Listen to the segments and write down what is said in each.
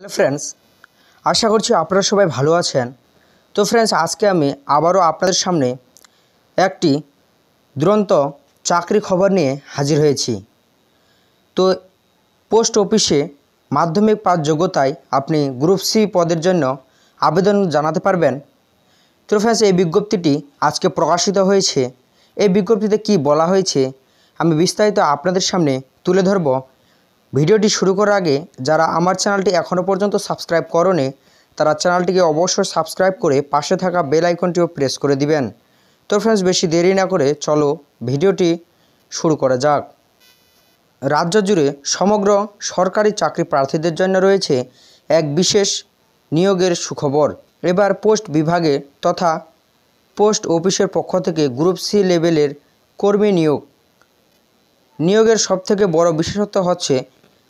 Hello friends, আশা করছি আপনারা সবাই ভালো আছেন। তো ফ্রেন্ডস, আজকে আমি আবারও আপনাদের সামনে একটি দুরন্ত চাকরি খবর নিয়ে হাজির হয়েছি। তো পোস্ট অফিসে মাধ্যমিক পাস যোগ্যতায় আপনি গ্রুপ সি পদের জন্য আবেদন জানাতে পারবেন। তো ফ্রেন্ডস, এই বিজ্ঞপ্তিটি আজকে প্রকাশিত হয়েছে। এই বিজ্ঞপ্তিতে কি বলা হয়েছে আমি বিস্তারিত আপনাদের সামনে তুলে ধরব। ভিডিওটি শুরু করার আগে যারা আমার চ্যানেলটি এখনও পর্যন্ত সাবস্ক্রাইব করেনি তারা চ্যানেলটিকে অবশ্যই সাবস্ক্রাইব করে পাশে থাকা বেল আইকনটিও প্রেস করে দিবেন। তো ফ্রেন্ডস, বেশি দেরি না করে চলো ভিডিওটি শুরু করা যাক। রাজ্য জুড়ে সমগ্র সরকারি চাকরি প্রার্থীদের জন্য রয়েছে এক বিশেষ নিয়োগের সুখবর। এবার পোস্ট বিভাগে তথা পোস্ট অফিসের পক্ষ থেকে গ্রুপ সি লেভেলের কর্মী নিয়োগের সবথেকে বড় বিশেষত্ব হচ্ছে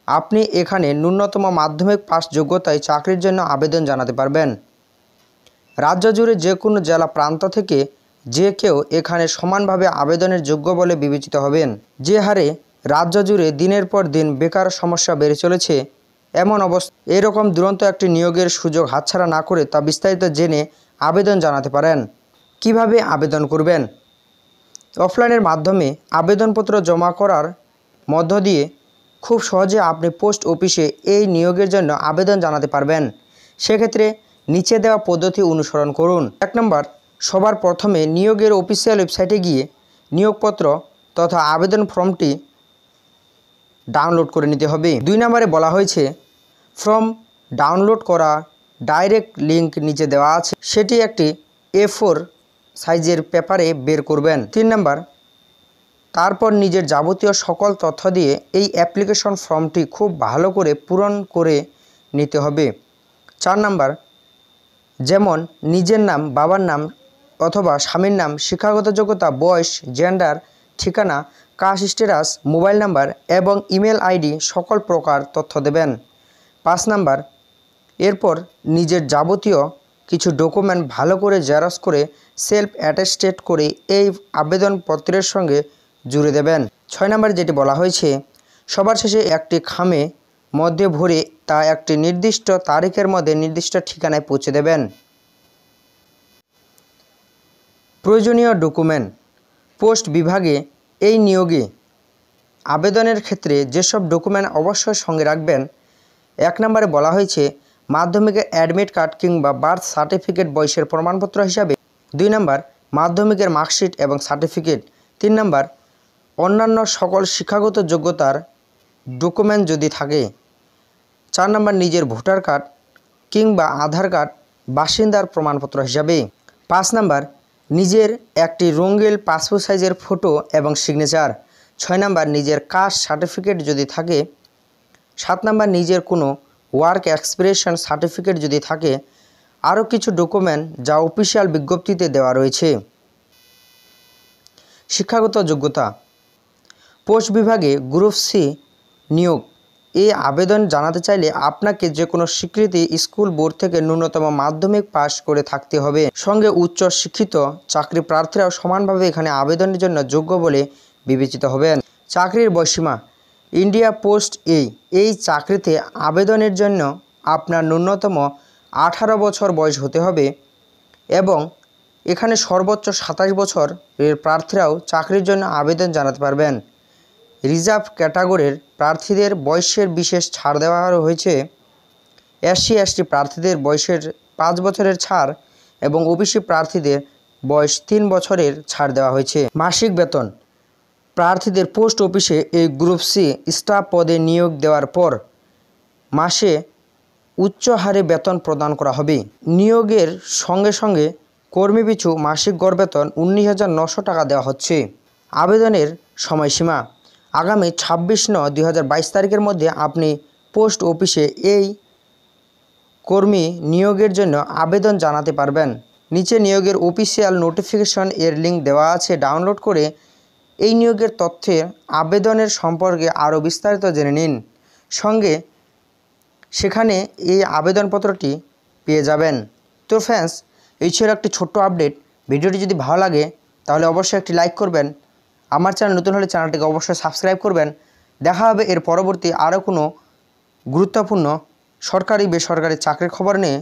আপনি এখানে ন্যূনতম মাধ্যমিক পাস যোগ্যতায় চাকরির জন্য আবেদন জানাতে পারবেন। রাজ্য জুড়ে যে কোনো জেলা প্রান্ত থেকে যে কেউ এখানে সমানভাবে আবেদনের যোগ্য বলে বিবেচিত হবেন। যে হারে রাজ্য জুড়ে দিনের পর দিন বেকার সমস্যা বেড়ে চলেছে, এমন অবস্থা এরকম দুরন্ত একটি নিয়োগের সুযোগ হাতছাড়া না করে তা বিস্তারিত জেনে আবেদন জানাতে পারেন। কিভাবে আবেদন করবেন? অফলাইনের মাধ্যমে আবেদনপত্র জমা করার মধ্য দিয়ে খুব সহজে আপনি পোস্ট অফিসে এই নিয়োগের জন্য আবেদন জানাতে পারবেন। সেক্ষেত্রে নিচে দেওয়া পদ্ধতি অনুসরণ করুন। 1 নম্বর, সবার প্রথমে নিয়োগের অফিসিয়াল ওয়েবসাইটে গিয়ে নিয়োগপত্র তথা আবেদন ফর্মটি ডাউনলোড করে নিতে হবে। 2 নম্বরে বলা হয়েছে ফর্ম ডাউনলোড করা ডাইরেক্ট লিঙ্ক নিচে দেওয়া আছে, সেটি একটি A4 সাইজের পেপারে বের করবেন। 3 নম্বর, তারপর নিজের যাবতীয় সকল তথ্য দিয়ে এই অ্যাপ্লিকেশন ফর্মটি খুব ভালো করে পূরণ করে নিতে হবে। 4 নম্বর, যেমন নিজের নাম, বাবার নাম অথবা স্বামীর নাম, শিক্ষাগত যোগ্যতা, বয়স, জেন্ডার, ঠিকানা, কাস্ট স্ট্যাটাস, মোবাইল নাম্বার এবং ইমেল আইডি সকল প্রকার তথ্য দেবেন। 5 নম্বর, এরপর নিজের যাবতীয় কিছু ডকুমেন্ট ভালো করে জেরক্স করে সেলফ অ্যাটেস্টেড করে এই আবেদনপত্রের সঙ্গে জুড়ে দেবেন। 6 নম্বর যেটি বলা হয়েছে, সবার শেষে একটি খামে মধ্যে ভরে তা একটি নির্দিষ্ট তারিখের মধ্যে নির্দিষ্ট ঠিকানায় পৌঁছে দেবেন। প্রয়োজনীয় ডকুমেন্ট। পোস্ট বিভাগে এই নিয়োগে আবেদনের ক্ষেত্রে যেসব ডকুমেন্ট অবশ্যই সঙ্গে রাখবেন, 1 নম্বরে বলা হয়েছে মাধ্যমিকের অ্যাডমিট কার্ড কিংবা বার্থ সার্টিফিকেট বয়সের প্রমাণপত্র হিসাবে। 2 নম্বর, মাধ্যমিকের মার্কশিট এবং সার্টিফিকেট। 3 নম্বর, অন্যান্য সকল শিক্ষাগত যোগ্যতার ডকুমেন্ট যদি থাকে। 4 নম্বর, নিজের ভোটার কার্ড কিংবা আধার কার্ড বাসিন্দার প্রমাণপত্র হিসাবে। 5 নম্বর, নিজের একটি রঙিন পাসপোর্ট সাইজের ফটো এবং সিগনেচার। 6 নম্বর, নিজের কাস্ট সার্টিফিকেট যদি থাকে। 7 নম্বর, নিজের কোনো ওয়ার্ক এক্সপিরিয়েন্স সার্টিফিকেট যদি থাকে। আরও কিছু ডকুমেন্ট যা অফিসিয়াল বিজ্ঞপ্তিতে দেওয়া রয়েছে। শিক্ষাগত যোগ্যতা। পোস্ট বিভাগে গ্রুপ সি নিয়োগ এই আবেদন জানাতে চাইলে আপনাকে যে কোনো স্বীকৃতি স্কুল বোর্ড থেকে ন্যূনতম মাধ্যমিক পাস করে থাকতে হবে। সঙ্গে উচ্চ শিক্ষিত চাকরি প্রার্থীরাও সমানভাবে এখানে আবেদনের জন্য যোগ্য বলে বিবেচিত হবেন। চাকরির বয়সীমা। ইন্ডিয়া পোস্ট এই চাকরিতে আবেদনের জন্য আপনার ন্যূনতম 18 বছর বয়স হতে হবে এবং এখানে সর্বোচ্চ 27 বছরের প্রার্থীরাও চাকরির জন্য আবেদন জানাতে পারবেন। রিজার্ভ ক্যাটাগরির প্রার্থীদের বয়সের বিশেষ ছাড় দেওয়া হয়েছে। SC/ST প্রার্থীদের বয়সের 5 বছরের ছাড় এবং OBC প্রার্থীদের বয়স 3 বছরের ছাড় দেওয়া হয়েছে। মাসিক বেতন। প্রার্থীদের পোস্ট অফিসে এই গ্রুপ সি স্টাফ পদে নিয়োগ দেওয়ার পর মাসে উচ্চ হারে বেতন প্রদান করা হবে। নিয়োগের সঙ্গে সঙ্গে কর্মীপিছু মাসিক গড় বেতন 19,900 টাকা দেওয়া হচ্ছে। আবেদনের সময়সীমা। আগামী 26/9/2022 তারিখের মধ্যে আপনি পোস্ট অফিসে এই কর্মী নিয়োগের জন্য আবেদন জানাতে পারবেন। নিচে নিয়োগের অফিসিয়াল নোটিফিকেশন এর লিঙ্ক দেওয়া আছে, ডাউনলোড করে এই নিয়োগের তথ্যে আবেদনের সম্পর্কে আরও বিস্তারিত জেনে নিন। সঙ্গে সেখানে এই আবেদনপত্রটি পেয়ে যাবেন। তো ফ্রেন্ডস, এই ছিল একটি ছোট্ট আপডেট। ভিডিওটি যদি ভালো লাগে তাহলে অবশ্যই একটি লাইক করবেন। আমার চ্যানেল নতুন হলে চ্যানেলটিকে অবশ্যই সাবস্ক্রাইব করবেন। দেখা হবে এর পরবর্তী আরও কোনো গুরুত্বপূর্ণ সরকারি বেসরকারি চাকরির খবর নিয়ে